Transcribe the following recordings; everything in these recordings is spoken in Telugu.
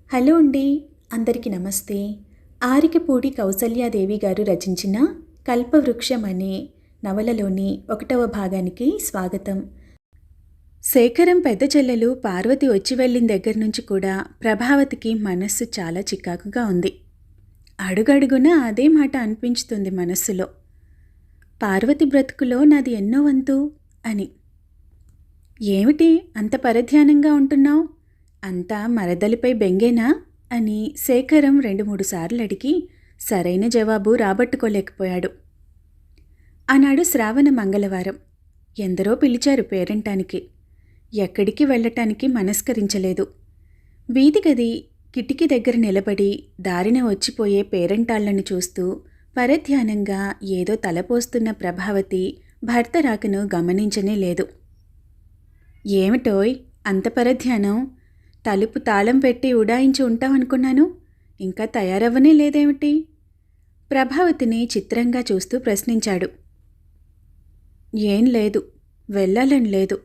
హలో అండి. అందరికీ నమస్తే. ఆరికపూడి కౌసల్యాదేవి గారు రచించిన కల్పవృక్షం అనే నవలలోని 1వ భాగానికి స్వాగతం. శేఖరం పెద్ద చెల్లెలు పార్వతి వచ్చి వెళ్ళిన దగ్గర నుంచి కూడా ప్రభావతికి మనస్సు చాలా చికాకుగా ఉంది. అడుగడుగునా అదే మాట అనిపించుతుంది మనస్సులో. పార్వతి బ్రతుకులో నాది ఎన్నో వంతు అని. ఏమిటి అంత పరధ్యానంగా ఉంటున్నావు? అంతా మరదలిపై బెంగేనా అని శేఖరం 2-3 సార్లు అడిగి సరైన జవాబు రాబట్టుకోలేకపోయాడు. ఆనాడు శ్రావణ మంగళవారం. ఎందరో పిలిచారు పేరంటానికి. ఎక్కడికి వెళ్ళటానికి మనస్కరించలేదు. వీధి గది కిటికీ దగ్గర నిలబడి దారిన వచ్చిపోయే పేరంటాళ్లను చూస్తూ పరధ్యానంగా ఏదో తలపోస్తున్న ప్రభావతి భర్త రాకను గమనించనే లేదు. ఏమిటోయ్ అంత పరధ్యానం? తలుపు తాళం పెట్టి ఉడాయించి ఉంటావనుకున్నాను. ఇంకా తయారవ్వనే లేదేమిటి? ప్రభావతిని చిత్రంగా చూస్తూ ప్రశ్నించాడు. ఏం లేదు, వెళ్ళాలని లేదు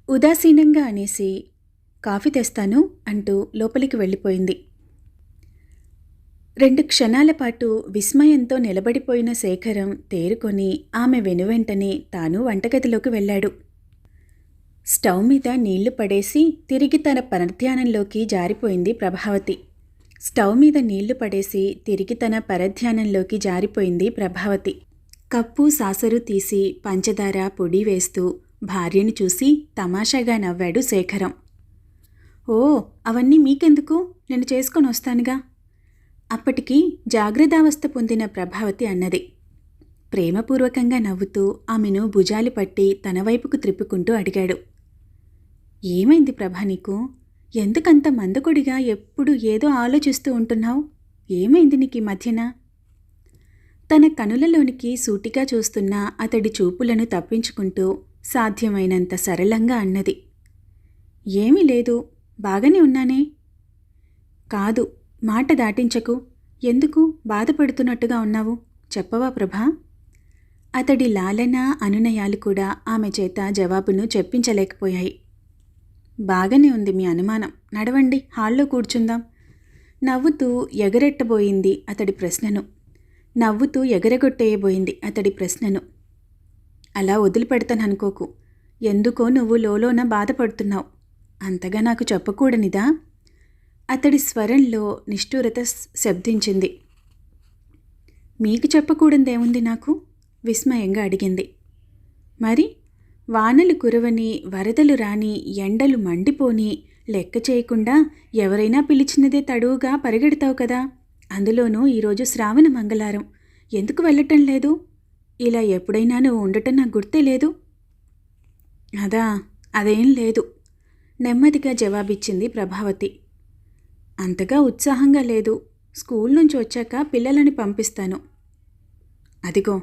ఉదాసీనంగా అనేసి కాఫీ తెస్తాను అంటూ లోపలికి వెళ్ళిపోయింది. 2 క్షణాల పాటు విస్మయంతో నిలబడిపోయిన శేఖరం తేరుకొని ఆమె వెనువెంటనే తాను వంటగదిలోకి వెళ్ళాడు. స్టవ్ మీద నీళ్లు పడేసి తిరిగి తన పరధ్యానంలోకి జారిపోయింది ప్రభావతి. కప్పు సాసరు తీసి పంచదార పొడి వేస్తూ భార్యను చూసి తమాషాగా నవ్వాడు శేఖరం. ఓ, అవన్నీ మీకెందుకు, నేను చేసుకొని వస్తానుగా. అప్పటికి జాగ్రత్తావస్థ పొందిన ప్రభావతి అన్నది. ప్రేమపూర్వకంగా నవ్వుతూ ఆమెను భుజాలు పట్టి తన వైపుకు త్రిప్పుకుంటూ అడిగాడు. ఏమైంది ప్రభా నీకు? ఎందుకంత మందకొడిగా ఎప్పుడు ఏదో ఆలోచిస్తూ ఉంటున్నావు? ఏమైంది నీకు ఈ మధ్యన? తన కనులలోనికి సూటిగా చూస్తున్న అతడి చూపులను తప్పించుకుంటూ సాధ్యమైనంత సరళంగా అన్నది. ఏమీ లేదు, బాగానే ఉన్నానే. కాదు, మాట దాటించకు. ఎందుకు బాధపడుతున్నట్టుగా ఉన్నావు? చెప్పవా ప్రభా? అతడి లాలన అనునయాలు కూడా ఆమె చేత జవాబును చెప్పించలేకపోయాయి. బాగానే ఉంది మీ అనుమానం. నడవండి, హాల్లో కూర్చుందాం. నవ్వుతూ ఎగరగొట్టేయబోయింది అతడి ప్రశ్నను. అలా వదిలిపెడతాననుకోకు. ఎందుకో నువ్వు లోలోన బాధపడుతున్నావు. అంతగా నాకు చెప్పకూడనిదా? అతడి స్వరంలో నిష్ఠూరత శబ్దించింది. మీకు చెప్పకూడదేముంది నాకు? విస్మయంగా అడిగింది. మరి వానలు కురవని, వరదలు రాని, ఎండలు మండిపోని లెక్క చేయకుండా ఎవరైనా పిలిచినదే తడువుగా పరిగెడతావు కదా. అందులోనూ ఈరోజు శ్రావణ మంగళవారం. ఎందుకు వెళ్ళటం లేదు? ఇలా ఎప్పుడైనా నువ్వు ఉండటం నాకు గుర్తే లేదు. అదేం లేదు, నెమ్మదిగా జవాబిచ్చింది ప్రభావతి. అంతగా ఉత్సాహంగా లేదు. స్కూల్ నుంచి వచ్చాక పిల్లలని పంపిస్తాను. అదిగో,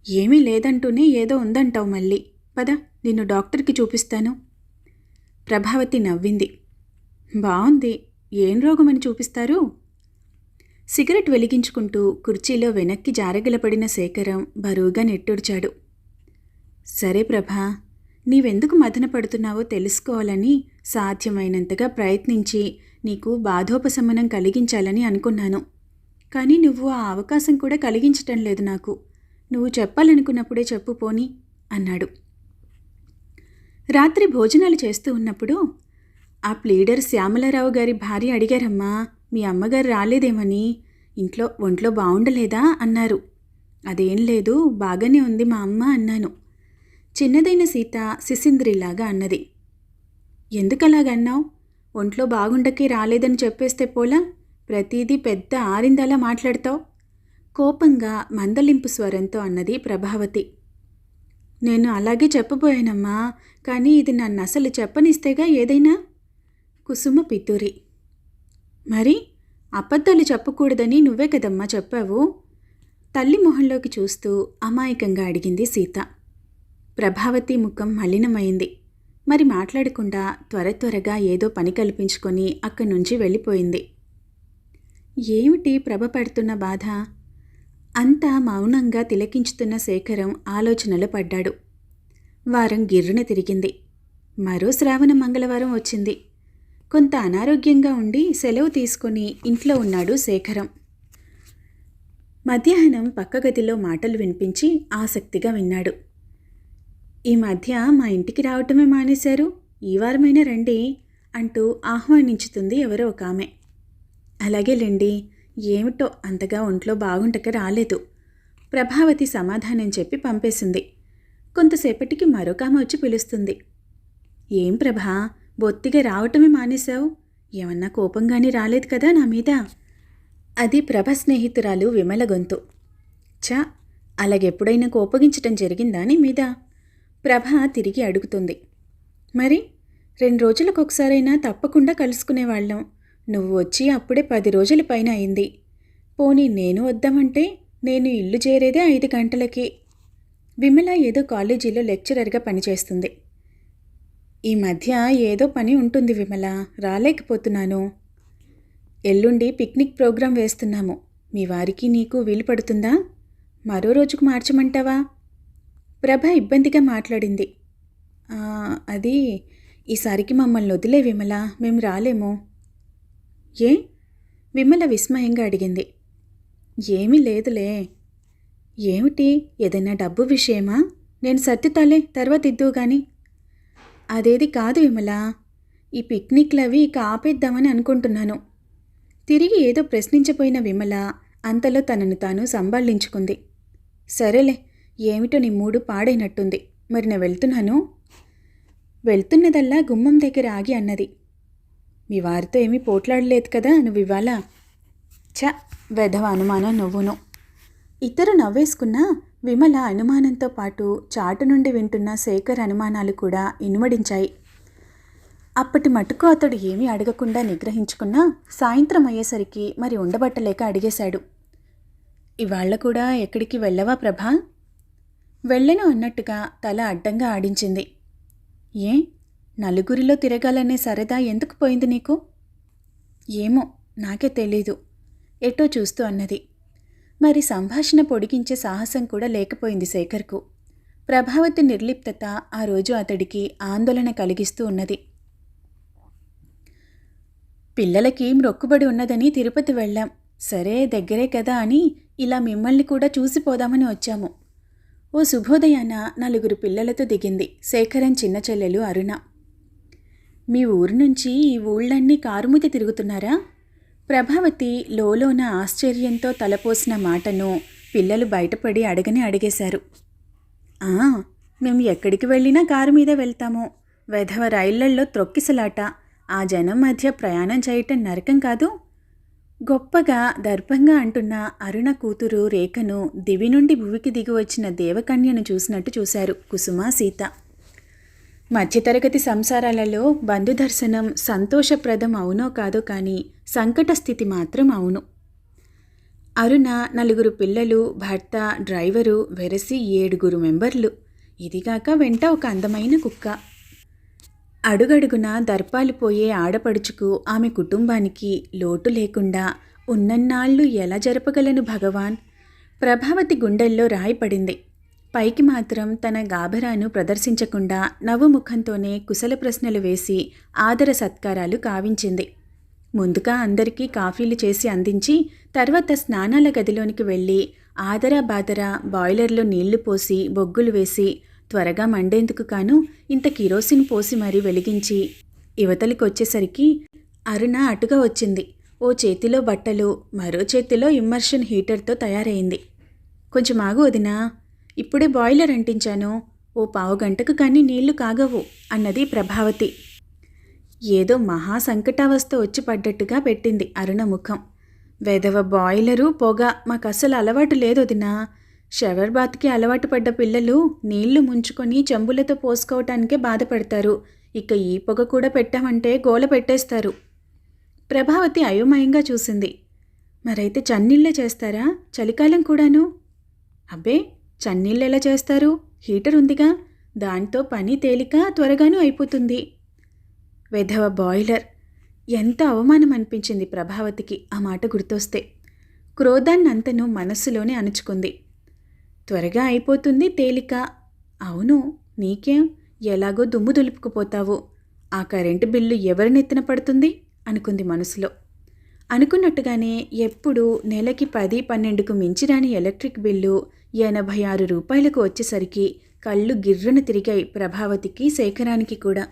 ఏమీ లేదంటూనే ఏదో ఉందంటావు మళ్ళీ. పద, నిన్ను డాక్టర్కి చూపిస్తాను. ప్రభావతి నవ్వింది. బావుంది. ఏం రోగమని చూపిస్తారు? సిగరెట్ వెలిగించుకుంటూ కుర్చీలో వెనక్కి జారగలపడిన శేఖరం బరువుగా నెట్టూడ్చాడు. సరే ప్రభా, నీవెందుకు మదన పడుతున్నావో తెలుసుకోవాలని సాధ్యమైనంతగా ప్రయత్నించి నీకు బాధోపశమనం కలిగించాలని అనుకున్నాను. కానీ నువ్వు ఆ అవకాశం కూడా కలిగించటం లేదు నాకు. నువ్వు చెప్పాలనుకున్నప్పుడే చెప్పు పోనీ అన్నాడు. రాత్రి భోజనాలు చేస్తూ ఉన్నప్పుడు ఆ ప్లీడర్ శ్యామలారావు గారి భార్య అడిగారమ్మా, మీ అమ్మగారు రాలేదేమని. ఒంట్లో బాగుండలేదా అన్నారు. అదేం లేదు, బాగానే ఉంది మా అమ్మ అన్నాను. చిన్నదైన సీత శిశింద్రిలాగా అన్నది. ఎందుకలాగన్నావు? ఒంట్లో బాగుండకే రాలేదని చెప్పేస్తే పోలా? ప్రతీదీ పెద్ద ఆరిందలా మాట్లాడతావు. కోపంగా మందలింపు స్వరంతో అన్నది ప్రభావతి. నేను అలాగే చెప్పబోయానమ్మా, కానీ ఇది నన్ను అసలు చెప్పనిస్తేగా ఏదైనా. కుసుమ పితూరి. మరి అబద్ధాలు చెప్పకూడదని నువ్వే కదమ్మా చెప్పావు. తల్లి మొహంలోకి చూస్తూ అమాయకంగా అడిగింది సీత. ప్రభావతి ముఖం మలినమైంది. మరి మాట్లాడకుండా త్వరగా ఏదో పని కల్పించుకొని అక్కడి నుంచి వెళ్ళిపోయింది. ఏమిటి ప్రభ పడుతున్న బాధ? అంతా మౌనంగా తిలకించుతున్న శేఖరం ఆలోచనలో పడ్డాడు. వారం గిర్రున తిరిగింది. మరో శ్రావణ మంగళవారం వచ్చింది. కొంత అనారోగ్యంగా ఉండి సెలవు తీసుకొని ఇంట్లో ఉన్నాడు శేఖరం. మధ్యాహ్నం పక్క గదిలో మాటలు వినిపించి ఆసక్తిగా విన్నాడు. ఈ మధ్య మా ఇంటికి రావటమే మానేశారు, ఈ వారమైనా రండి అంటూ ఆహ్వానించుతుంది ఎవరో ఒక ఆమె. అలాగేలేండి, ఏమిటో అంతగా ఒంట్లో బాగుంటక రాలేదు, ప్రభావతి సమాధానం చెప్పి పంపేసింది. కొంతసేపటికి మరొక ఆమె వచ్చి పిలుస్తుంది. ఏం ప్రభా, బొత్తిగా రావటమే మానేశావు, ఏమన్నా కోపంగాని రాలేదు కదా నా మీద? అది ప్రభ స్నేహితురాలు విమల గొంతు. చా, అలాగెప్పుడైనా కోపగించటం జరిగిందా నీ మీద? ప్రభ తిరిగి అడుగుతుంది. మరి 2 రోజులకొకసారైనా తప్పకుండా కలుసుకునేవాళ్ళం, నువ్వు వచ్చి అప్పుడే 10 రోజుల పైన అయింది. పోనీ నేను వద్దామంటే నేను ఇల్లు చేరేదే 5 గంటలకి. విమల ఏదో కాలేజీలో లెక్చరర్గా పనిచేస్తుంది. ఈ మధ్య ఏదో పని ఉంటుంది విమల, రాలేకపోతున్నాను. ఎల్లుండి పిక్నిక్ ప్రోగ్రాం వేస్తున్నాము, మీ వారికి నీకు వీలు పడుతుందా? మరో రోజుకు మార్చమంటావా? ప్రభ ఇబ్బందిగా మాట్లాడింది. అది ఈసారికి మమ్మల్ని వదిలే విమల, మేము రాలేము. ఏ? విమల విస్మయంగా అడిగింది. ఏమీ లేదులే. ఏమిటి, ఏదైనా డబ్బు విషయమా? నేను సర్దుతాలే, తర్వాత ఇద్దువు గాని. అదేది కాదు విమల, ఈ పిక్నిక్లవి ఇక ఆపేద్దామని అనుకుంటున్నాను. తిరిగి ఏదో ప్రశ్నించపోయిన విమల అంతలో తనను తాను సంభాళించుకుంది. సరేలే, ఏమిటో నీ మూడు పాడైనట్టుంది, మరి నేను వెళ్తున్నాను. వెళ్తున్నదల్లా గుమ్మం దగ్గర ఆగి అన్నది. మీ వారితో ఏమీ పోట్లాడలేదు కదా నువ్వు ఇవాళ? చ, వెధవ అనుమానం నువ్వును. ఇద్దరు నవ్వేసుకున్నా విమల అనుమానంతో పాటు చాటు నుండి వింటున్న శేఖర్ అనుమానాలు కూడా ఇనుమడించాయి. అప్పటి మటుకు అతడు ఏమీ అడగకుండా నిగ్రహించుకున్నా సాయంత్రం అయ్యేసరికి మరి ఉండబట్టలేక అడిగేశాడు. ఇవాళ్ల కూడా ఎక్కడికి వెళ్ళవా ప్రభా? వెళ్ళను అన్నట్టుగా తల అడ్డంగా ఆడించింది. ఏ, నలుగురిలో తిరగాలనే సరదా ఎందుకు పోయింది నీకు? ఏమో నాకే తెలీదు, ఎటో చూస్తూ అన్నది. మరి సంభాషణ పొడిగించే సాహసం కూడా లేకపోయింది శేఖర్కు. ప్రభావతి నిర్లిప్తత ఆ రోజు అతడికి ఆందోళన కలిగిస్తూ ఉన్నది. పిల్లలకి మ్రొక్కుబడి ఉన్నదని తిరుపతి వెళ్ళాం, సరే దగ్గరే కదా అని ఇలా మిమ్మల్ని కూడా చూసిపోదామని వచ్చాము. ఓ శుభోదయాన 4 పిల్లలతో దిగింది శేఖరన్ చిన్న చెల్లెలు అరుణ. మీ ఊరు నుంచి ఈ ఊళ్ళన్నీ కారుమూతి తిరుగుతున్నారా? ప్రభావతి లోలోన ఆశ్చర్యంతో తలపోసిన మాటను పిల్లలు బయటపడి అడగని అడిగేశారు. మేము ఎక్కడికి వెళ్ళినా కారు మీదే వెళ్తాము, వెధవ రైళ్లల్లో త్రొక్కిసలాట, ఆ జనం మధ్య ప్రయాణం చేయటం నరకం కాదు? గొప్పగా దర్భంగా అంటున్న అరుణ కూతురు రేఖను దివి నుండి భువికి దిగి వచ్చిన దేవకన్యను చూసినట్టు చూశారు కుసుమ, సీత. మధ్యతరగతి సంసారాలలో బంధుదర్శనం సంతోషప్రదం అవునో కాదో కానీ సంకట స్థితి మాత్రం అవును. అరుణ 4 పిల్లలు, భర్త, డ్రైవరు, వెరసి 7 మెంబర్లు, ఇదిగాక వెంట ఒక అందమైన కుక్క. అడుగడుగున దర్పాలు పోయే ఆడపడుచుకు ఆమె కుటుంబానికి లోటు లేకుండా ఉన్నన్నాళ్ళు ఎలా జరపగలను భగవాన్? ప్రభావతి గుండెల్లో రాయిపడింది. పైకి మాత్రం తన గాభరాను ప్రదర్శించకుండా నవ్వుముఖంతోనే కుశల ప్రశ్నలు వేసి ఆదర సత్కారాలు కావించింది. ముందుగా అందరికీ కాఫీలు చేసి అందించి తర్వాత స్నానాల గదిలోనికి వెళ్ళి ఆదరా బాదరా బాయిలర్లో నీళ్లు పోసి బొగ్గులు వేసి త్వరగా మండేందుకు కాను ఇంత కిరోసిన్ పోసి మరీ వెలిగించి యువతలికి వచ్చేసరికి అరుణ అటుగా వచ్చింది. ఓ చేతిలో బట్టలు, మరో చేతిలో ఇమ్మర్షన్ హీటర్తో తయారైంది. కొంచెం ఆగు వదినా, ఇప్పుడే బాయిలర్ అంటించాను, ఓ 1/2 గంటకు కానీ నీళ్లు కాగవు అన్నది ప్రభావతి. ఏదో మహా సంకటావస్థ వచ్చి పడ్డట్టుగా పెట్టింది అరుణ ముఖం. వెధవ బాయిలరు, పొగ మాకస్సలు అలవాటు లేదు వదినా. షవర్ బాత్కి అలవాటు పడ్డ పిల్లలు నీళ్లు ముంచుకొని చెంబులతో పోసుకోవటానికే బాధపడతారు, ఇక ఈ పొగ కూడా పెట్టామంటే గోల పెట్టేస్తారు. ప్రభావతి అయోమయంగా చూసింది. మరైతే చన్నీళ్ళే చేస్తారా? చలికాలం కూడాను? అబ్బే, చన్నీళ్ళెలా చేస్తారు? హీటర్ ఉందిగా, దాంతో పని తేలిక త్వరగానూ అయిపోతుంది. వెధవ బాయిలర్! ఎంత అవమానం అనిపించింది ప్రభావతికి ఆ మాట గుర్తొస్తే. క్రోధాన్నంతను మనస్సులోనే అణుచుకుంది. త్వరగా అయిపోతుంది తేలిక. అవును, నీకేం, ఎలాగో దుమ్ము దులుపుకుపోతావు. ఆ కరెంటు బిల్లు ఎవరి నెత్తిన పడుతుంది అనుకుంది మనసులో. అనుకున్నట్టుగానే ఎప్పుడు నెలకి 10-12కు మించిరాని ఎలక్ట్రిక్ బిల్లు 86 రూపాయలకు వచ్చేసరికి కళ్ళు గిర్రున తిరిగాయి ప్రభావతికి, శేఖరానికి కూడా.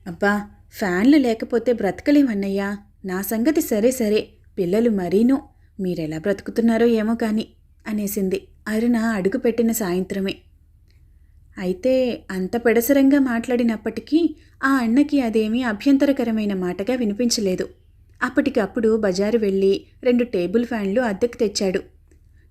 అబ్బా, ఫ్యాన్లు లేకపోతే బ్రతకలేమన్నయ్యా. నా సంగతి సరే సరే, పిల్లలు మరీనూ మీరెలా బ్రతుకుతున్నారో ఏమో కాని అనేసింది అరుణ అడుగుపెట్టిన సాయంత్రమే. అయితే అంత పెడసరంగా మాట్లాడినప్పటికీ ఆ అన్నకి అదేమీ అభ్యంతరకరమైన మాటగా వినిపించలేదు. అప్పటికప్పుడు బజారు వెళ్ళి 2 టేబుల్ ఫ్యాన్లు అద్దెకు తెచ్చాడు.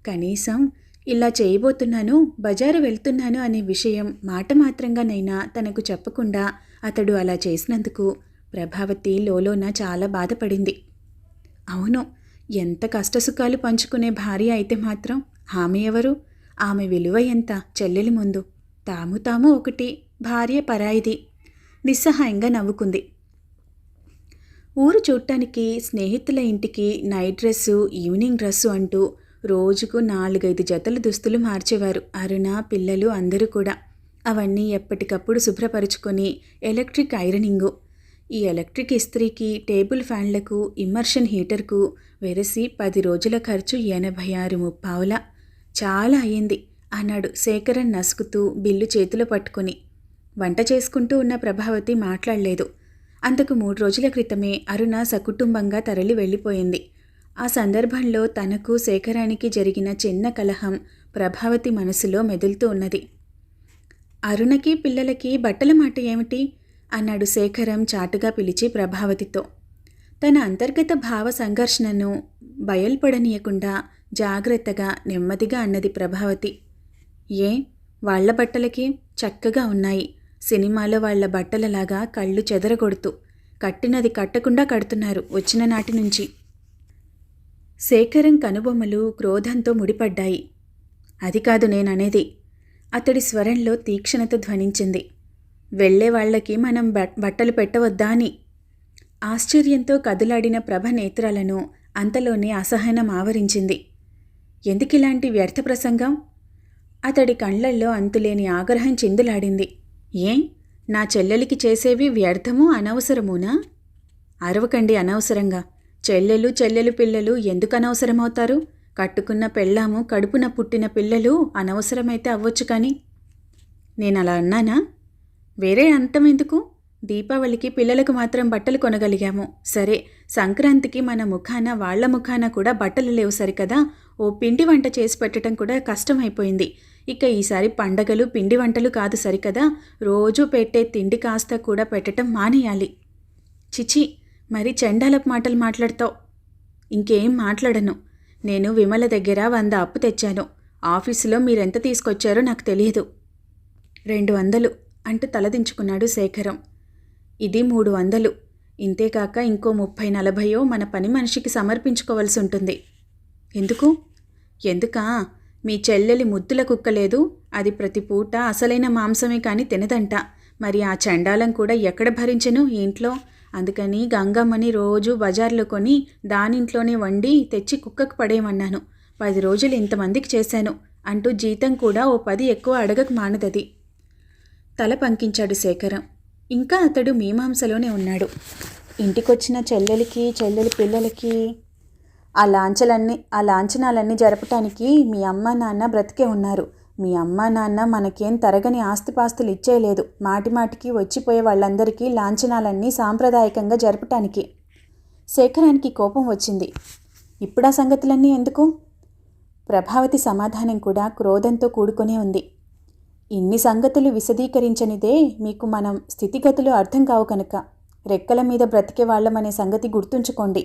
కనీసం ఇలా చేయబోతున్నాను, బజారు వెళ్తున్నాను అనే విషయం మాట మాత్రంగానైనా తనకు చెప్పకుండా అతడు అలా చేసినందుకు ప్రభావతి లోలోన చాలా బాధపడింది. అవును, ఎంత కష్టసుఖాలు పంచుకునే భార్య అయితే మాత్రం ఆమె ఎవరు? ఆమె విలువ ఎంత చెల్లెలి ముందు? తాము ఒకటి, భార్య పరాయిది. నిస్సహాయంగా నవ్వుకుంది. ఊరు చూడటానికి స్నేహితుల ఇంటికి నైట్ డ్రెస్సు, ఈవినింగ్ డ్రెస్సు అంటూ రోజుకు 4-5 జతల దుస్తులు మార్చేవారు అరుణ, పిల్లలు అందరూ కూడా. అవన్నీ ఎప్పటికప్పుడు శుభ్రపరుచుకొని ఎలక్ట్రిక్ ఐరనింగు. ఈ ఎలక్ట్రిక్ ఇస్త్రీకి, టేబుల్ ఫ్యాన్లకు, ఇమ్మర్షన్ హీటర్కు వెరసి 10 రోజుల ఖర్చు 86 చాలా అయ్యింది అన్నాడు శేఖరన్ నసుకుతూ బిల్లు చేతిలో పట్టుకుని. వంట చేసుకుంటూ ఉన్న ప్రభావతి మాట్లాడలేదు. అంతకు 3 రోజుల క్రితమే అరుణ సకుటుంబంగా తరలి వెళ్ళిపోయింది. ఆ సందర్భంలో తనకు, శేఖరానికి జరిగిన చిన్న కలహం ప్రభావతి మనసులో మెదులుతూ ఉన్నది. అరుణకి, పిల్లలకి బట్టల మాట ఏమిటి అన్నాడు శేఖరం చాటుగా పిలిచి ప్రభావతితో. తన అంతర్గత భావ సంఘర్షణను బయల్పడనీయకుండా జాగ్రత్తగా, నెమ్మదిగా అన్నది ప్రభావతి. ఏ, వాళ్ల బట్టలకి చక్కగా ఉన్నాయి. సినిమాలో వాళ్ల బట్టలలాగా కళ్ళు చెదరగొడుతూ కట్టినది కట్టకుండా కడుతున్నారు వచ్చిన నాటి నుంచి. శేఖరం కనుబొమ్మలు క్రోధంతో ముడిపడ్డాయి. అది కాదు నేననేది. అతడి స్వరంలో తీక్షణత ధ్వనించింది. వెళ్లే వాళ్లకి మనం బట్టలు పెట్టవద్దా అని. ఆశ్చర్యంతో కదులాడిన ప్రభ నేత్రాలను అంతలోనే అసహనం ఆవరించింది. ఎందుకిలాంటి వ్యర్థ ప్రసంగం? అతడి కళ్లల్లో అంతులేని ఆగ్రహం చిందులాడింది. ఏం, నా చెల్లెలికి చేసేవి వ్యర్థమూ అనవసరమూనా? అరవకండి అనవసరంగా. చెల్లెలు పిల్లలు ఎందుకు అనవసరమవుతారు? కట్టుకున్న పెళ్ళాము, కడుపున పుట్టిన పిల్లలు అనవసరమైతే అవ్వచ్చు కానీ. నేనలా అన్నానా? వేరే అంతం ఎందుకు? దీపావళికి పిల్లలకు మాత్రం బట్టలు కొనగలిగాము. సరే, సంక్రాంతికి మన ముఖాన వాళ్ల ముఖాన కూడా బట్టలు లేవు సరికదా. ఓ పిండి వంట చేసి పెట్టడం కూడా కష్టమైపోయింది. ఇక ఈసారి పండగలు పిండి వంటలు కాదు సరికదా, రోజూ పెట్టే తిండి కాస్త కూడా పెట్టడం మానేయాలి. చిచి, మరి చండాలపు మాటలు మాట్లాడతావు. ఇంకేం మాట్లాడను. నేను విమల దగ్గర 100 అప్పు తెచ్చాను. ఆఫీసులో మీరెంత తీసుకొచ్చారో నాకు తెలియదు. 200 అంటూ తలదించుకున్నాడు శేఖరం. ఇది 300. ఇంతేకాక ఇంకో 30-40 మన పని మనిషికి సమర్పించుకోవాల్సి ఉంటుంది. ఎందుకా? మీ చెల్లెలి ముద్దుల కుక్కలేదు, అది ప్రతి పూట అసలైన మాంసమే కాని తినదంట. మరి ఆ చండాలం కూడా ఎక్కడ భరించెను ఈ ఇంట్లో? అందుకని గంగమ్మని రోజు బజార్లో కొని దానింట్లోనే వండి తెచ్చి కుక్కకు పడేయమన్నాను. 10 రోజులు ఇంతమందికి చేశాను అంటూ జీతం కూడా ఓ 10 ఎక్కువ అడగక మానదది. తల పంకించాడు శేఖరం. ఇంకా అతడు మీమాంసలోనే ఉన్నాడు. ఇంటికొచ్చిన చెల్లెలి పిల్లలకి ఆ లాంఛనాలన్నీ జరపటానికి మీ అమ్మ నాన్న బ్రతికే ఉన్నారు. మీ అమ్మ నాన్న మనకేం తరగని ఆస్తిపాస్తులు ఇచ్చేయలేదు. మాటిమాటికి వచ్చిపోయే వాళ్ళందరికీ లాంఛనాలన్నీ సాంప్రదాయకంగా జరపటానికి. శేఖరానికి కోపం వచ్చింది. ఇప్పుడా సంగతులన్నీ ఎందుకు? ప్రభావతి సమాధానం కూడా క్రోధంతో కూడుకొనే ఉంది. ఇన్ని సంగతులు విశదీకరించనిదే మీకు మనం స్థితిగతులు అర్థం కావు కనుక. రెక్కల మీద బ్రతికే వాళ్ళమనే సంగతి గుర్తుంచుకోండి.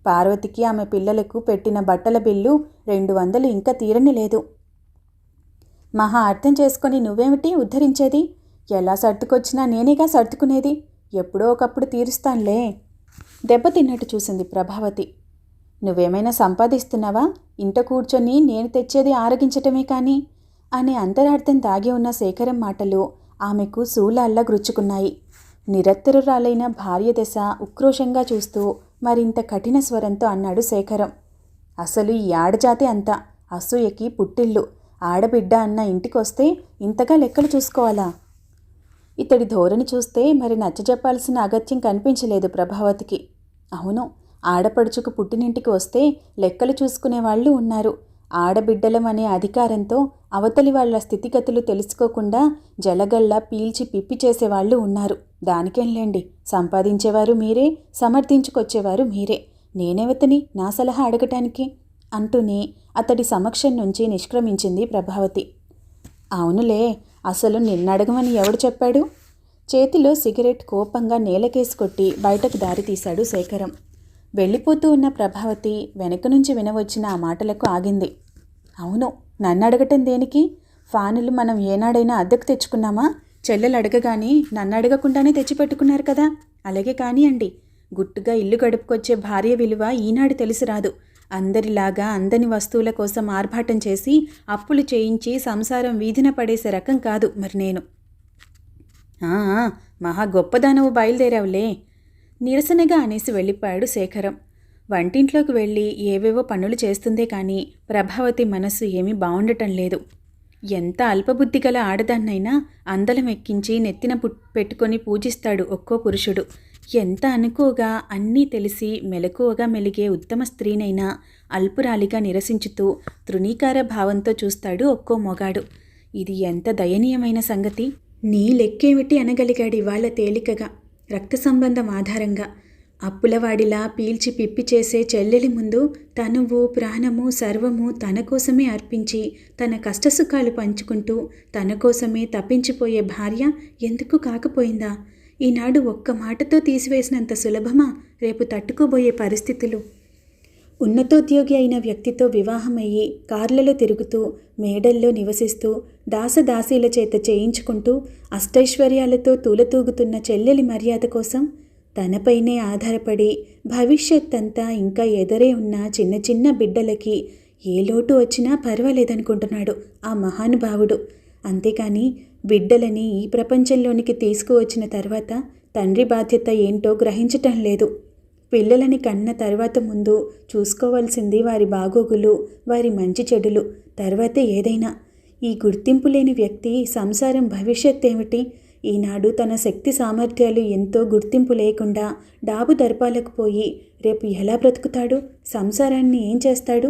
పార్వతికి, ఆమె పిల్లలకు పెట్టిన బట్టల బిల్లు 200 ఇంకా తీరని లేదు. మహా అర్థం చేసుకొని నువ్వేమిటి ఉద్ధరించేది? ఎలా సర్దుకొచ్చినా నేనేగా సర్దుకునేది. ఎప్పుడో ఒకప్పుడు తీరుస్తానులే. దెబ్బతిన్నట్టు చూసింది ప్రభావతి. నువ్వేమైనా సంపాదిస్తున్నావా? ఇంట కూర్చొని నేను తెచ్చేది ఆరగించటమే కానీ అనే అంతరార్థం దాగి ఉన్న శేఖరం మాటలు ఆమెకు శూలాల్లా గ్రుచ్చుకున్నాయి. నిరత్తరురాలైన భార్య దశ ఉక్రోషంగా చూస్తూ మరింత కఠిన స్వరంతో అన్నాడు శేఖరం. అసలు ఈ ఆడజాతి అంతా అసూయకి పుట్టిల్లు. ఆడబిడ్డ అన్న ఇంటికొస్తే ఇంతగా లెక్కలు చూసుకోవాలా? ఇతడి ధోరణి చూస్తే మరి నచ్చజెప్పాల్సిన అగత్యం కనిపించలేదు ప్రభావతికి. అవును, ఆడపడుచుకు పుట్టినింటికి వస్తే లెక్కలు చూసుకునే వాళ్ళు ఉన్నారు. ఆడబిడ్డలమనే అధికారంతో అవతలి వాళ్ల స్థితిగతులు తెలుసుకోకుండా జలగల్లా పీల్చి పిప్పి చేసేవాళ్లు ఉన్నారు. దానికేంలేండి, సంపాదించేవారు మీరే, సమర్థించుకొచ్చేవారు మీరే. నేనెవతని నా సలహా అడగటానికి అంటూనే అతడి సమక్షం నుంచి నిష్క్రమించింది ప్రభావతి. అవునులే, అసలు నిన్నడగమని ఎవడు చెప్పాడు? చేతిలో సిగరెట్ కోపంగా నేలకేసి కొట్టి బయటకు దారి తీశాడు శేఖరం. వెళ్ళిపోతూ ఉన్న ప్రభావతి వెనక నుంచి వినవచ్చిన ఆ మాటలకు ఆగింది. అవును, నన్ను అడగటం దేనికి? ఫ్యానులు మనం ఏనాడైనా అద్దెకు తెచ్చుకున్నామా? చెల్లెలు అడగగానే నన్ను అడగకుండానే తెచ్చిపెట్టుకున్నారు కదా. అలాగే కానియండి. గుట్టుగా ఇల్లు గడుపుకొచ్చే భార్య విలువ ఈనాడు తెలిసి రాదు. అందరిలాగా అందని వస్తువుల కోసం ఆర్భాటం చేసి అప్పులు చేయించి సంసారం వీధిన పడేసే రకం కాదు మరి నేను. మహా గొప్పదానవు బయలుదేరావులే నిరసనగా అనేసి వెళ్ళిపోయాడు శేఖరం. వంటింట్లోకి వెళ్ళి ఏవేవో పనులు చేస్తుందే కానీ ప్రభావతి మనస్సు ఏమీ బాగుండటం లేదు. ఎంత అల్పబుద్ధి గల ఆడదాన్నైనా అందలం ఎక్కించి నెత్తిన పెట్టుకొని పూజిస్తాడు ఒక్కో పురుషుడు. ఎంత అనుకోగా అన్నీ తెలిసి మెలకువగా మెలిగే ఉత్తమ స్త్రీనైనా అల్పురాలిగా నిరసించుతూ తృణీకార భావంతో చూస్తాడు ఒక్కో మొగాడు. ఇది ఎంత దయనీయమైన సంగతి! నీ లెక్కేమిటి అనగలిగాడు ఇవాళ తేలికగా, రక్త సంబంధం ఆధారంగా. అప్పులవాడిలా పీల్చి పిప్పి చేసే చెల్లెలి ముందు తనువు ప్రాణము సర్వము తన కోసమే అర్పించి తన కష్టసుఖాలు పంచుకుంటూ తన కోసమే తప్పించిపోయే భార్య ఎందుకు కాకపోయిందా? ఈనాడు ఒక్క మాటతో తీసివేసినంత సులభమా రేపు తట్టుకోబోయే పరిస్థితులు? ఉన్నతోద్యోగి అయిన వ్యక్తితో వివాహమయ్యి కార్లలో తిరుగుతూ మేడల్లో నివసిస్తూ దాసదాసీల చేత చేయించుకుంటూ అష్టైశ్వర్యాలతో తూలతూగుతున్న చెల్లెలి మర్యాద కోసం తనపైనే ఆధారపడి భవిష్యత్తంతా ఇంకా ఎదరే ఉన్న చిన్న చిన్న బిడ్డలకి ఏ లోటు వచ్చినా పర్వాలేదనుకుంటున్నాడు ఆ మహానుభావుడు. అంతేకాని బిడ్డలని ఈ ప్రపంచంలోనికి తీసుకువచ్చిన తర్వాత తండ్రి బాధ్యత ఏంటో గ్రహించటం లేదు. పిల్లలని కన్న తర్వాత ముందు చూసుకోవాల్సింది వారి బాగోగులు, వారి మంచి చెడులు, తర్వాతే ఏదైనా. ఈ గుర్తింపు లేని వ్యక్తి సంసారం భవిష్యత్ ఏమిటి? ఈనాడు తన శక్తి సామర్థ్యాలు ఎంతో గుర్తింపు లేకుండా డాబు దర్పాలకు పోయి రేపు ఎలా బ్రతుకుతాడు? సంసారాన్ని ఏం చేస్తాడు?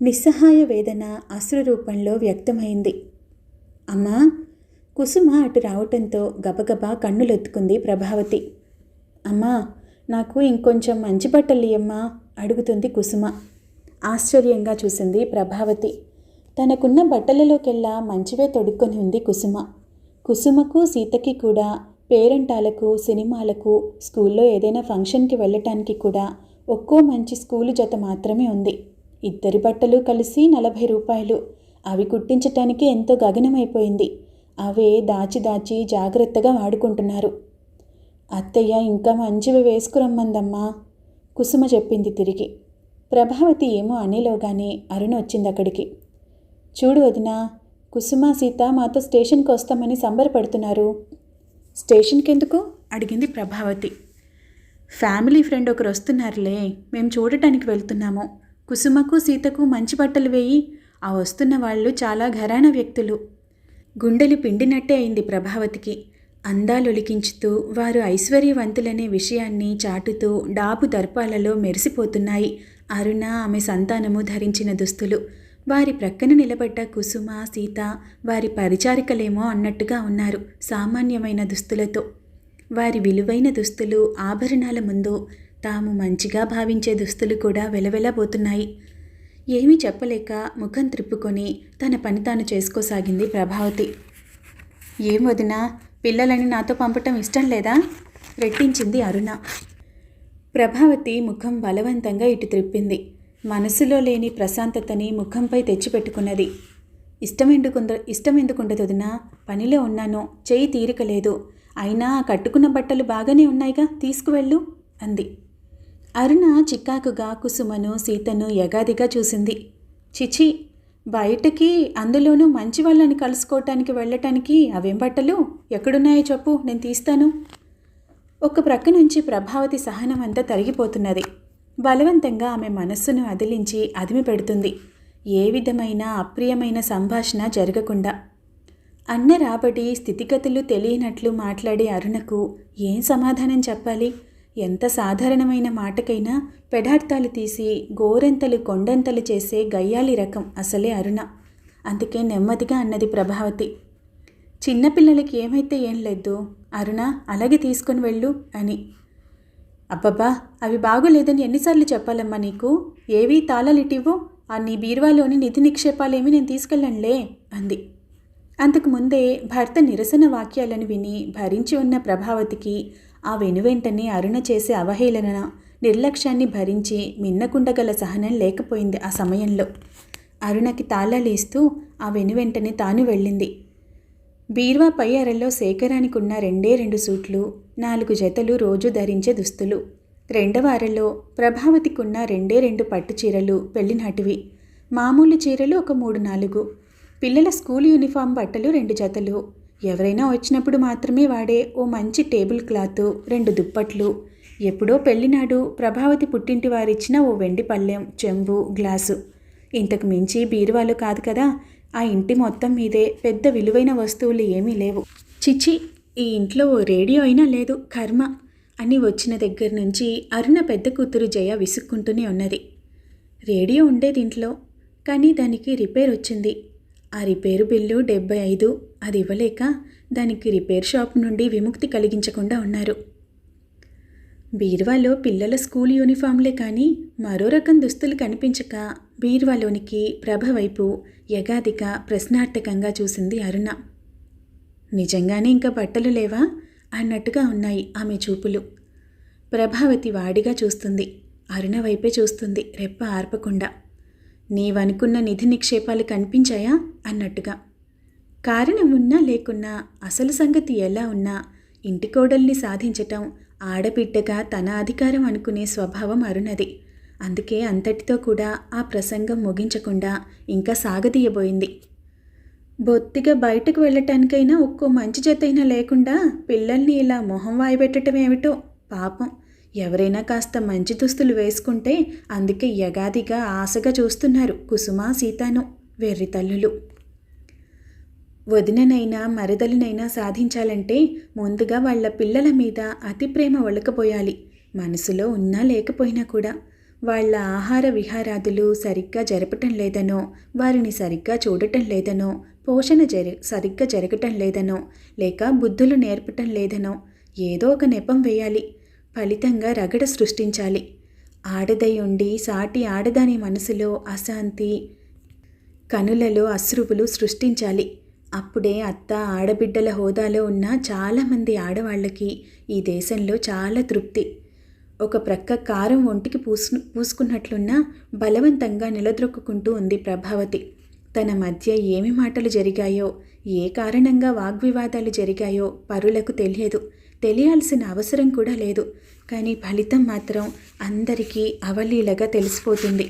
నిస్సహాయ వేదన అశ్రు రూపంలో వ్యక్తమైంది. అమ్మా! కుసుమ అటు రావటంతో గబగబా కన్నులొత్తుకుంది ప్రభావతి. అమ్మా, నాకు ఇంకొంచెం మంచి బట్టలు ఇయ్యమ్మా అడుగుతుంది కుసుమ. ఆశ్చర్యంగా చూసింది ప్రభావతి. తనకున్న బట్టలలోకెల్లా మంచివే తొడుక్కొని ఉంది కుసుమ. కుసుమకు సీతకి కూడా పేరంటాలకు, సినిమాలకు, స్కూల్లో ఏదైనా ఫంక్షన్కి వెళ్ళటానికి కూడా ఒక్కో మంచి స్కూలు జత మాత్రమే ఉంది. ఇద్దరి బట్టలు కలిసి 40 రూపాయలు. అవి కుట్టించటానికి ఎంతో గగనమైపోయింది. అవే దాచి దాచి జాగ్రత్తగా వాడుకుంటున్నారు. అత్తయ్య ఇంకా మంచివి వేసుకురమ్మందమ్మా కుసుమ చెప్పింది తిరిగి. ప్రభావతి ఏమో అనేలోగానే అరుణ వచ్చింది అక్కడికి. చూడు వదినా, కుసుమ సీత మాతో స్టేషన్కి వస్తామని సంబరపడుతున్నారు. స్టేషన్కి ఎందుకు అడిగింది ప్రభావతి. ఫ్యామిలీ ఫ్రెండ్ ఒకరు వస్తున్నారులే, మేము చూడటానికి వెళ్తున్నాము. కుసుమకు సీతకు మంచి బట్టలు వేయి. ఆ వస్తున్న వాళ్ళు చాలా ఘరానా వ్యక్తులు. గుండెలు పిండినట్టే అయింది ప్రభావతికి. అందాలొలికించుతూ వారు ఐశ్వర్యవంతులనే విషయాన్ని చాటుతూ డాబు దర్పాలలో మెరిసిపోతున్నాయి అరుణ, ఆమె సంతానము ధరించిన దుస్తులు. వారి ప్రక్కన నిలబడ్డ కుసుమ, సీత వారి పరిచారికలేమో అన్నట్టుగా ఉన్నారు సామాన్యమైన దుస్తులతో. వారి విలువైన దుస్తులు, ఆభరణాల ముందు తాము మంచిగా భావించే దుస్తులు కూడా వెలవెలబోతున్నాయి. ఏమీ చెప్పలేక ముఖం త్రిప్పుకొని తన పని తాను చేసుకోసాగింది ప్రభావతి. ఏం వదినా, పిల్లలని నాతో పంపటం ఇష్టం లేదా? రెట్టించింది అరుణ. ప్రభావతి ముఖం బలవంతంగా ఇటు త్రిప్పింది. మనసులో లేని ప్రశాంతతని ముఖంపై తెచ్చిపెట్టుకున్నది. ఇష్టం ఎందుకుండదు వదినా? పనిలో ఉన్నాను, చెయ్యి తీరికలేదు. అయినా కట్టుకున్న బట్టలు బాగానే ఉన్నాయిగా, తీసుకువెళ్ళు అంది. అరుణ చిక్కాకుగా కుసుమను, సీతను యగాదిగా చూసింది. చిచి, బయటకి అందులోనూ మంచి వాళ్ళని కలుసుకోవటానికి వెళ్ళటానికి అవేం బట్టలు? ఎక్కడున్నాయో చెప్పు, నేను తీస్తాను. ఒక ప్రక్క నుంచి ప్రభావతి సహనం అంతా తరిగిపోతున్నది. బలవంతంగా ఆమె మనస్సును అదిలించి అదిమి పెడుతుంది, ఏ విధమైన అప్రియమైన సంభాషణ జరగకుండా. అన్న రాబడి స్థితిగతులు తెలియనట్లు మాట్లాడే అరుణకు ఏం సమాధానం చెప్పాలి? ఎంత సాధారణమైన మాటకైనా పెడార్థాలు తీసి గోరెంతలు కొండంతలు చేసే గయ్యాలి రకం అసలే అరుణ. అందుకే నెమ్మదిగా అన్నది ప్రభావతి. చిన్నపిల్లలకి ఏమైతే ఏం లేదు అరుణ, అలాగే తీసుకొని వెళ్ళు అని. అబ్బబ్బా, అవి బాగోలేదని ఎన్నిసార్లు చెప్పాలమ్మా నీకు? ఏవి తాళాలిటివ్వు, ఆ నీ బీరువాలోని నిధి నిక్షేపాలేమి నేను తీసుకెళ్ళనులే అంది. అంతకుముందే భర్త నిరసన వాక్యాలను విని భరించి ఉన్న ప్రభావతికి ఆ వెనువెంటనే అరుణ చేసే అవహేళన, నిర్లక్ష్యాన్ని భరించి మిన్నకుండగల సహనం లేకపోయింది. ఆ సమయంలో అరుణకి తాళాలేస్తూ ఆ వెనువెంటనే తాను వెళ్ళింది. బీరువా పై అరల్లో శేఖరానికి ఉన్న 2 సూట్లు, 4 జతలు రోజు ధరించే దుస్తులు. రెండవ అరలో ప్రభావతికున్న 2 పట్టు చీరలు, పెళ్లినాటివి. మామూలు చీరలు ఒక 3-4. పిల్లల స్కూల్ యూనిఫామ్ బట్టలు 2 జతలు. ఎవరైనా వచ్చినప్పుడు మాత్రమే వాడే ఓ మంచి టేబుల్ క్లాత్, 2 దుప్పట్లు. ఎప్పుడో పెళ్లినాడు ప్రభావతి పుట్టింటి వారిచ్చిన ఓ వెండి పళ్ళెం, చెంబు, గ్లాసు. ఇంతకు మించి బీరువాలు కాదు కదా. ఆ ఇంటి మొత్తం మీదే పెద్ద విలువైన వస్తువులు ఏమీ లేవు. చిచి, ఈ ఇంట్లో ఓ రేడియో అయినా లేదు, కర్మ అని వచ్చిన దగ్గర నుంచి అరుణ పెద్ద కూతురు జయ విసుక్కుంటూనే ఉన్నది. రేడియో ఉండేది ఇంట్లో, కానీ దానికి రిపేర్ వచ్చింది. ఆ రిపేరు బిల్లు 75. అది ఇవ్వలేక దానికి రిపేర్ షాప్ నుండి విముక్తి కలిగించకుండా ఉన్నారు. బీరువాలో పిల్లల స్కూల్ యూనిఫామ్లే కానీ మరో రకం దుస్తులు కనిపించక బీరువాలోనికి ప్రభ వైపు యగాదిగా ప్రశ్నార్థకంగా చూసింది అరుణ. నిజంగానే ఇంకా బట్టలు లేవా అన్నట్టుగా ఉన్నాయి ఆమె చూపులు. ప్రభావతి వాడిగా చూస్తుంది, అరుణ వైపే చూస్తుంది రెప్ప ఆర్పకుండా. నీవనుకున్న నిధి నిక్షేపాలు కనిపించాయా అన్నట్టుగా. కారణం ఉన్నా లేకున్నా, అసలు సంగతి ఎలా ఉన్నా ఇంటి కోడల్ని సాధించటం ఆడబిడ్డగా తన అధికారం అనుకునే స్వభావం అరుణది. అందుకే అంతటితో కూడా ఆ ప్రసంగం ముగించకుండా ఇంకా సాగదీయబోయింది. బొత్తిగా బయటకు వెళ్ళటానికైనా ఒక్కో మంచి జతైనా లేకుండా పిల్లల్ని ఇలా మొహం వాయిబెట్టడం ఏమిటో పాపం. ఎవరైనా కాస్త మంచి దుస్తులు వేసుకుంటే అందుకే యగాదిగా ఆశగా చూస్తున్నారు కుసుమ, సీతాను వెర్రి తల్లులు. వదిననైనా మరదలినైనా సాధించాలంటే ముందుగా వాళ్ళ పిల్లల మీద అతి ప్రేమ ఒలకపోయాలి. మనసులో ఉన్నా లేకపోయినా కూడా. వాళ్ళ ఆహార విహారాదులు సరిగ్గా జరపటం లేదనో, వారిని సరిగ్గా చూడటం లేదనో, పోషణ సరిగ్గా జరగటం లేదనో, లేక బుద్ధులు నేర్పటం లేదనో ఏదో ఒక నెపం వేయాలి. ఫలితంగా రగడ సృష్టించాలి. ఆడదై ఉండి సాటి ఆడదాని మనసులో అశాంతి, కనులలో అశ్రువులు సృష్టించాలి. అప్పుడే అత్త ఆడబిడ్డల హోదాలో ఉన్న చాలామంది ఆడవాళ్ళకి ఈ దేశంలో చాలా తృప్తి. ఒక ప్రక్క కారం ఒంటికి పూసుకున్నట్లున్నా బలవంతంగా నిలద్రొక్కుంటూ ఉంది ప్రభావతి. తన మధ్య ఏమి మాటలు జరిగాయో, ఏ కారణంగా వాగ్వివాదాలు జరిగాయో పరులకు తెలియదు, తెలియాల్సిన అవసరం కూడా లేదు. కానీ ఫలితం మాత్రం అందరికీ అవలీలగా తెలిసిపోతుంది.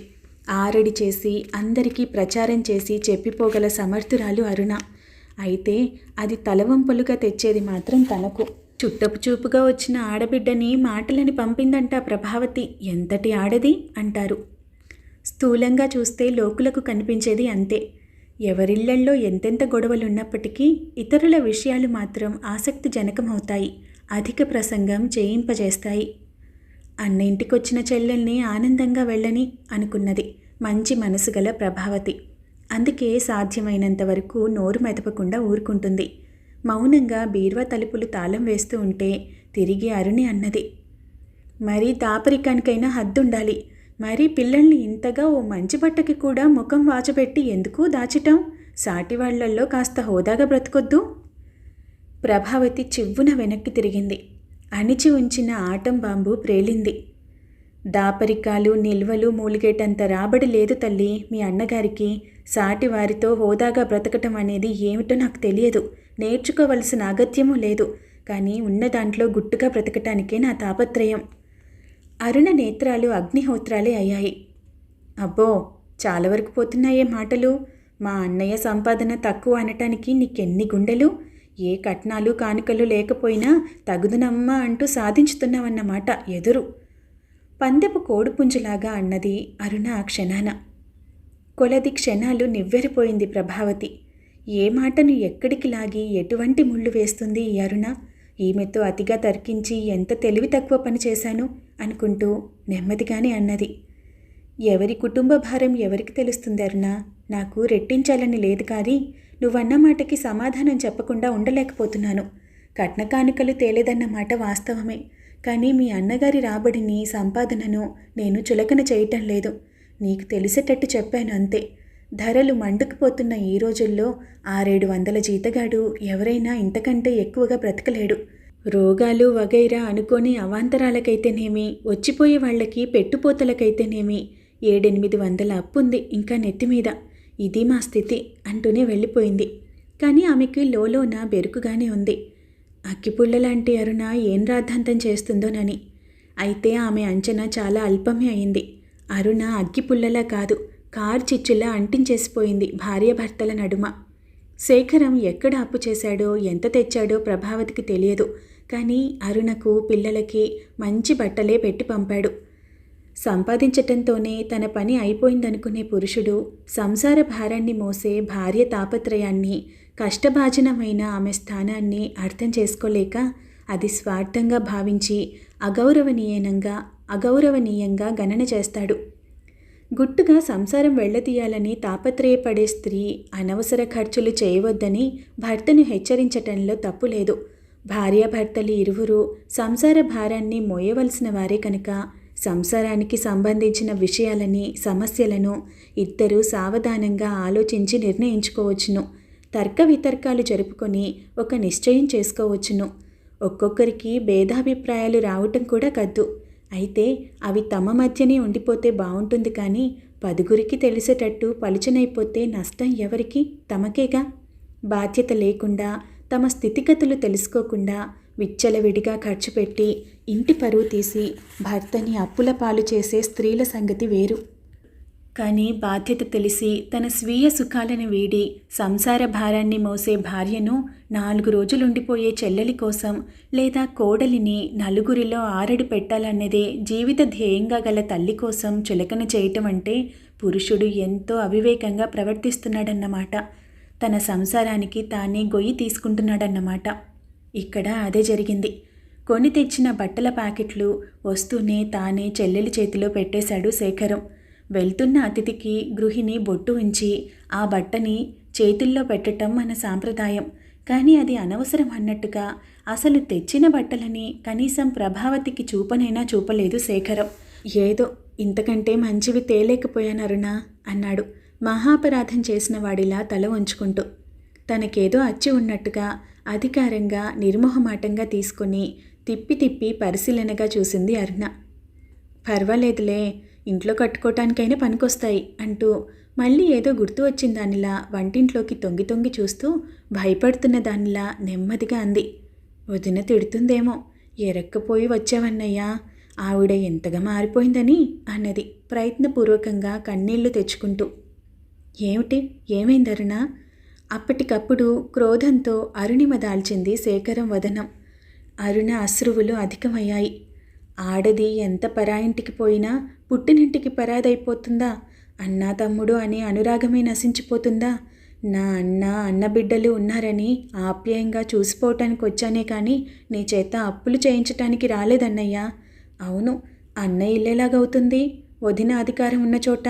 ఆరడి చేసి అందరికీ ప్రచారం చేసి చెప్పిపోగల సమర్థురాలు అరుణ. అయితే అది తలవంపులుగా తెచ్చేది మాత్రం తనకు. చుట్టపు చూపుగా వచ్చిన ఆడబిడ్డని మాటలని పంపిందంట ప్రభావతి. ఎంతటి ఆడది అంటారు. స్థూలంగా చూస్తే లోకులకు కనిపించేది అంతే. ఎవరిళ్లల్లో ఎంతెంత గొడవలున్నప్పటికీ ఇతరుల విషయాలు మాత్రం ఆసక్తిజనకమవుతాయి, అధిక ప్రసంగం చేయింపజేస్తాయి. అన్న ఇంటికొచ్చిన చెల్లెల్ని ఆనందంగా వెళ్ళని అనుకున్నది మంచి మనసు గల ప్రభావతి. అందుకే సాధ్యమైనంత వరకు నోరు మెదపకుండా ఊరుకుంటుంది. మౌనంగా బీరువా తలుపులు తాళం వేస్తూ ఉంటే తిరిగి అరుణి అన్నది, మరీ దాపరికానికైనా హద్దుండాలి. మరీ పిల్లల్ని ఇంతగా ఓ మంచి బట్టకి కూడా ముఖం వాచబెట్టి ఎందుకు దాచటం? సాటి వాళ్లల్లో కాస్త హోదాగా బ్రతకొద్దు. ప్రభావతి చివ్వున వెనక్కి తిరిగింది. అణిచి ఉంచిన ఆటం బాంబు ప్రేలింది. దాపరికాలు నిల్వలు మూలిగేటంత రాబడి లేదు తల్లి మీ అన్నగారికి. సాటి వారితో హోదాగా బ్రతకటం అనేది ఏమిటో నాకు తెలియదు, నేర్చుకోవలసిన అగత్యమూ లేదు. కానీ ఉన్న దాంట్లో గుట్టుగా బ్రతకటానికే నా తాపత్రయం. అరుణ నేత్రాలు అగ్నిహోత్రాలే అయ్యాయి. అబ్బో, చాలా వరకు పోతున్నాయే మాటలు. మా అన్నయ్య సంపాదన తక్కువ అనటానికి నీకెన్ని గుండెలు? ఏ కట్నాలు కానుకలు లేకపోయినా తగుదునమ్మా అంటూ సాధించుతున్నావన్నమాట ఎదురు. పందెపు కోడిపుంజులాగా అన్నది అరుణ ఆ క్షణాన. కొలది క్షణాలు నివ్వెరిపోయింది ప్రభావతి. ఏ మాటను ఎక్కడికి లాగి ఎటువంటి ముళ్ళు వేస్తుంది ఈ అరుణ? ఈమెతో అతిగా తర్కించి ఎంత తెలివి తక్కువ పని చేశాను అనుకుంటూ నెమ్మదిగానే అన్నది. ఎవరి కుటుంబ భారం ఎవరికి తెలుస్తుంది అరుణ? నాకు రెట్టించాలని లేదు కానీ నువ్వన్న మాటకి సమాధానం చెప్పకుండా ఉండలేకపోతున్నాను. కట్న కానుకలు తేలేదన్న మాట వాస్తవమే, కానీ మీ అన్నగారి రాబడిని సంపాదనను నేను చులకన చేయటం లేదు. నీకు తెలిసేటట్టు చెప్పాను అంతే. ధరలు మండుకుపోతున్న ఈ రోజుల్లో 600-700 జీతగాడు ఎవరైనా ఇంతకంటే ఎక్కువగా బ్రతకలేడు. రోగాలు వగైరా అనుకోని అవాంతరాలకైతేనేమి, వచ్చిపోయే వాళ్ళకి పెట్టుపోతలకైతేనేమి 700-800 అప్పుంది ఇంకా నెత్తిమీద. ఇది మా స్థితి అంటూనే వెళ్ళిపోయింది. కానీ ఆమెకి లోలోన బెరుకుగానే ఉంది. అక్కిపుల్లలాంటి అరుణ ఏం రాద్ధాంతం చేస్తుందోనని. అయితే ఆమె అంచనా చాలా అల్పమే అయింది. అరుణ అగ్గిపుల్లలా కాదు, కార్చిచ్చులా అంటించేసిపోయింది భార్యాభర్తల నడుమ. శేఖరం ఎక్కడ అప్పు చేశాడో ఎంత తెచ్చాడో ప్రభావతికి తెలియదు, కానీ అరుణకు పిల్లలకి మంచి బట్టలే పెట్టి పంపాడు. సంపాదించటంతోనే తన పని అయిపోయిందనుకునే పురుషుడు సంసార భారాన్ని మోసే భార్య తాపత్రయాన్ని, కష్టభాజనమైన ఆమె స్థానాన్ని అర్థం చేసుకోలేక అది స్వార్థంగా భావించి అగౌరవనీయంగా గణన చేస్తాడు. గుట్టుగా సంసారం వెళ్లతీయాలని తాపత్రయపడే స్త్రీ అనవసర ఖర్చులు చేయవద్దని భర్తను హెచ్చరించటంలో తప్పులేదు. భార్యాభర్తలు ఇరువురు సంసార భారాన్ని మోయవలసిన వారే కనుక సంసారానికి సంబంధించిన విషయాలని, సమస్యలను ఇద్దరూ సావధానంగా ఆలోచించి నిర్ణయించుకోవచ్చును. తర్క వితర్కాలు జరుపుకొని ఒక నిశ్చయం చేసుకోవచ్చును. ఒక్కొక్కరికి భేదాభిప్రాయాలు రావటం కూడా కద్దు. అయితే అవి తమ మధ్యనే ఉండిపోతే బాగుంటుంది, కానీ 10గురికి తెలిసేటట్టు పలుచనైపోతే నష్టం ఎవరికి? తమకేగా. బాధ్యత లేకుండా, తమ స్థితిగతులు తెలుసుకోకుండా విచ్చలవిడిగా ఖర్చు పెట్టి ఇంటి పరువు తీసి భర్తని అప్పుల పాలు చేసే స్త్రీల సంగతి వేరు. కానీ బాధ్యత తెలిసి తన స్వీయ సుఖాలను వీడి సంసార భారాన్ని మోసే భార్యను 4 రోజులుండిపోయే చెల్లెలి కోసం లేదా కోడలిని నలుగురిలో ఆరడి పెట్టాలన్నదే జీవిత ధ్యేయంగా గల తల్లి కోసం చులకన చేయటం అంటే పురుషుడు ఎంతో అవివేకంగా ప్రవర్తిస్తున్నాడన్నమాట. తన సంసారానికి తానే గొయ్యి తీసుకుంటున్నాడన్నమాట. ఇక్కడ అదే జరిగింది. కొని తెచ్చిన బట్టల ప్యాకెట్లు వస్తూనే తానే చెల్లెలి చేతిలో పెట్టేశాడు శేఖరం. వెళ్తున్న అతిథికి గృహిణి బొట్టు ఉంచి ఆ బట్టని చేతుల్లో పెట్టడం మన సాంప్రదాయం. కానీ అది అనవసరం అన్నట్టుగా అసలు తెచ్చిన బట్టలని కనీసం ప్రభావతికి చూపనైనా చూపలేదు శేఖరం. ఏదో ఇంతకంటే మంచివి తేలేకపోయానరునా అన్నాడు మహాపరాధం చేసిన వాడిలా తల వంచుకుంటూ. తనకేదో అచ్చి ఉన్నట్టుగా అధికారంగా నిర్మోహమాటంగా తీసుకొని తిప్పి తిప్పి పరిశీలనగా చూసింది అరుణ. పర్వాలేదులే, ఇంట్లో కట్టుకోవటానికైనా పనికొస్తాయి అంటూ మళ్ళీ ఏదో గుర్తు వచ్చిన దానిలా వంటింట్లోకి తొంగి తొంగి చూస్తూ భయపడుతున్న దానిలా నెమ్మదిగా అంది. వదిన తిడుతుందేమో, ఎరక్కపోయి వచ్చావన్నయ్యా, ఆవిడ ఎంతగా మారిపోయిందని అన్నది ప్రయత్నపూర్వకంగా కన్నీళ్లు తెచ్చుకుంటూ. ఏమైందరుణ? అప్పటికప్పుడు క్రోధంతో అరుణిమ దాల్చింది శేఖరం వదనం. అరుణ అశ్రువులు అధికమయ్యాయి. ఆడది ఎంత పరాయింటికి పోయినా పుట్టినింటికి పరాదైపోతుందా? అన్నా తమ్ముడు అనే అనురాగమే నశించిపోతుందా? నా అన్న బిడ్డలు ఉన్నారని ఆప్యాయంగా చూసిపోవటానికి వచ్చానే కానీ నీ చేత అప్పులు చేయించటానికి రాలేదన్నయ్యా. అవును, అన్న ఇల్లేలాగవుతుంది వదిన అధికారం ఉన్న చోట?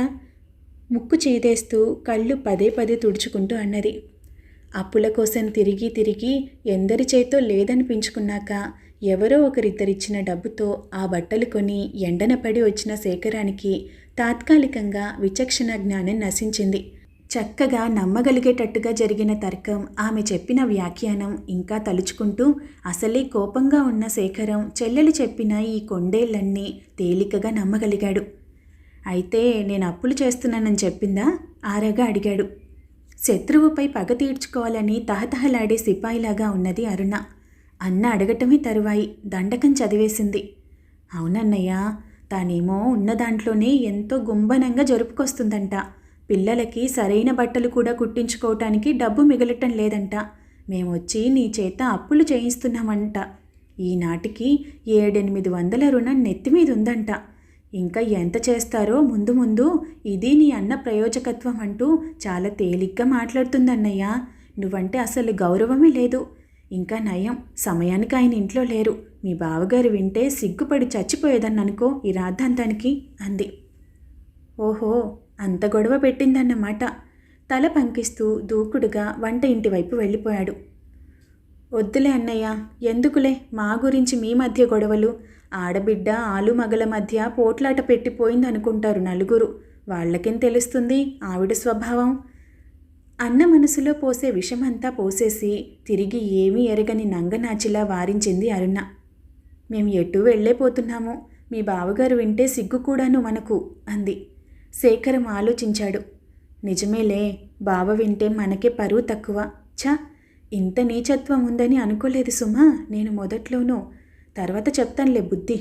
ముక్కు చీదేస్తూ కళ్ళు పదే పదే తుడుచుకుంటూ అన్నది. అప్పుల కోసం తిరిగి తిరిగి ఎందరి చేతో లేదనిపించుకున్నాక ఎవరో ఒకరిద్దరిచ్చిన డబ్బుతో ఆ బట్టలు కొని ఎండన పడి వచ్చిన శేఖరానికి తాత్కాలికంగా విచక్షణ జ్ఞానం నశించింది. చక్కగా నమ్మగలిగేటట్టుగా జరిగిన తర్కం, ఆమె చెప్పిన వ్యాఖ్యానం ఇంకా తలుచుకుంటూ అసలే కోపంగా ఉన్న శేఖరం చెల్లెలు చెప్పిన ఈ కొండేళ్లన్నీ తేలికగా నమ్మగలిగాడు. అయితే నేను అప్పులు చేస్తున్నానని చెప్పిందా? ఆరగా అడిగాడు. శత్రువుపై పగ తీర్చుకోవాలని తహతహలాడే సిపాయిలాగా ఉన్నది అరుణ. అన్న అడగటమే తరువాయి దండకం చదివేసింది. అవునన్నయ్య, తానేమో ఉన్న దాంట్లోనే ఎంతో గుంబనంగా జరుపుకొస్తుందంట. పిల్లలకి సరైన బట్టలు కూడా కుట్టించుకోవటానికి డబ్బు మిగలటం లేదంట. మేమొచ్చి నీ చేత అప్పులు చేయిస్తున్నామంట. ఈనాటికి 700-800 రుణం నెత్తిమీద ఉందంట. ఇంకా ఎంత చేస్తారో ముందు ముందు. ఇది నీ అన్న ప్రయోజకత్వం అంటూ చాలా తేలిగ్గా మాట్లాడుతుందన్నయ్య. నువ్వంటే అసలు గౌరవమే లేదు. ఇంకా నయం, సమయానికి ఆయన ఇంట్లో లేరు. మీ బావగారు వింటే సిగ్గుపడి చచ్చిపోయేదన్ననుకో ఈ రాద్ధాంతానికి అంది. ఓహో, అంత గొడవ పెట్టిందన్నమాట. తల పంకిస్తూ దూకుడుగా వంట ఇంటి వైపు వెళ్ళిపోయాడు. వద్దులే అన్నయ్య, ఎందుకులే మా గురించి మీ మధ్య గొడవలు. ఆడబిడ్డ ఆలు మగల మధ్య పోట్లాట పెట్టిపోయిందనుకుంటారు నలుగురు. వాళ్ళకేం తెలుస్తుంది ఆవిడ స్వభావం. అన్న మనసులో పోసే విషమంతా పోసేసి తిరిగి ఏమీ ఎరగని నంగనాచిలా వారించింది అరుణ. మేము ఎటూ వెళ్ళేపోతున్నాము. మీ బావగారు వింటే సిగ్గు కూడాను మనకు అంది. శేఖరం ఆలోచించాడు. నిజమేలే, బావ వింటే మనకే పరువు తక్కువ. ఛ, ఇంత నీచత్వం ఉందని అనుకోలేదు సుమా నేను మొదట్లోనూ. తర్వాత చెప్తానులే బుద్ధి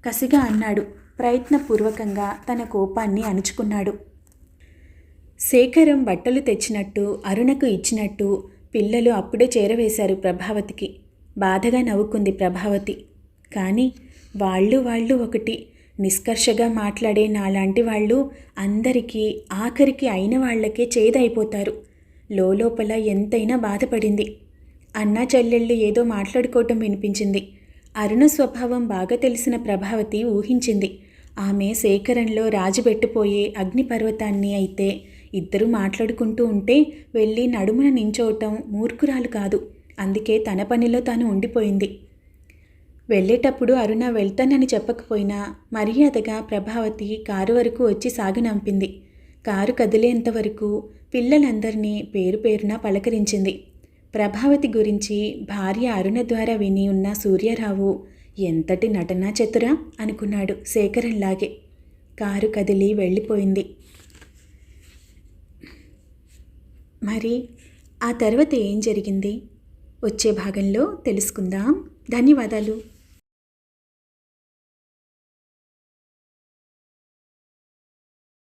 కసిగా అన్నాడు. ప్రయత్నపూర్వకంగా తన కోపాన్ని అణుచుకున్నాడు. శేఖరం బట్టలు తెచ్చినట్టు అరుణకు ఇచ్చినట్టు పిల్లలు అప్పుడే చేరవేశారు ప్రభావతికి. బాధగా నవ్వుకుంది ప్రభావతి. కానీ వాళ్ళు ఒకటి. నిష్కర్షగా మాట్లాడే నాలాంటి వాళ్ళు అందరికీ ఆఖరికి అయిన వాళ్లకే చేదైపోతారు. లోపల ఎంతైనా బాధపడింది. అన్నా చెల్లెళ్ళు ఏదో మాట్లాడుకోవటం వినిపించింది. అరుణ స్వభావం బాగా తెలిసిన ప్రభావతి ఊహించింది. ఆమె శేఖరంలో రాజుబెట్టిపోయే అగ్నిపర్వతాన్ని అయితే ఇద్దరూ మాట్లాడుకుంటూ ఉంటే వెళ్ళి నడుమున నించోవటం మూర్ఖురాలు కాదు. అందుకే తన పనిలో తాను ఉండిపోయింది. వెళ్ళేటప్పుడు అరుణ వెళ్తానని చెప్పకపోయినా మర్యాదగా ప్రభావతి కారు వరకు వచ్చి సాగనంపింది. కారు కదిలేంతవరకు పిల్లలందరినీ పేరు పేరున పలకరించింది. ప్రభావతి గురించి భార్య అరుణ ద్వారా విని ఉన్న సూర్యారావు ఎంతటి నటనా చతురా అనుకున్నాడు శేఖరంలాగే. కారు కదిలి వెళ్ళిపోయింది. మరి ఆ తర్వాత ఏం జరిగింది వచ్చే భాగంలో తెలుసుకుందాం. ధన్యవాదాలు.